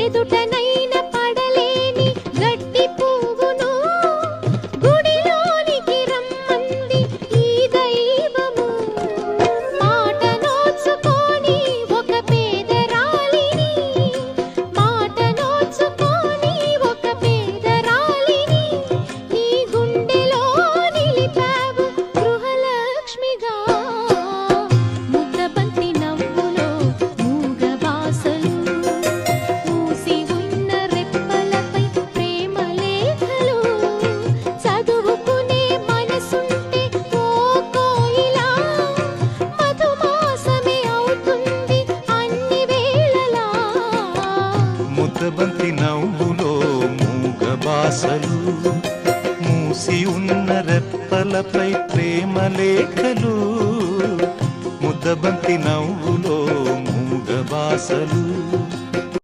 ఎదుటనైన పడలేని గడ్డి పువ్వును గుడిలోనికి రమ్మంది ఈ దైవము. మాట నోచుకొని ఒక పేదరాలిని, మాట నోచుకొని ఒక పేదరాలిని నీ గుండెలో నిలిపావు గృహలక్ష్మిగా. ముద్దబంతి నవ్వులో మూగ బాసలు, మూసి ఉన్న రెప్పలపై ప్రేమ లేఖలు, చదువుకునే మనసుంటే ఓ కోయిలా మధుమాసమే అవుతుంది అన్ని వేళలా. ముద్దబంతి నవ్వులో మూగ బాసలు, మూసి ఉన్న రెప్పలపై ప్రేమ లేఖలు. ముద్దబంతి నవ్వులో మూగ బాసలు.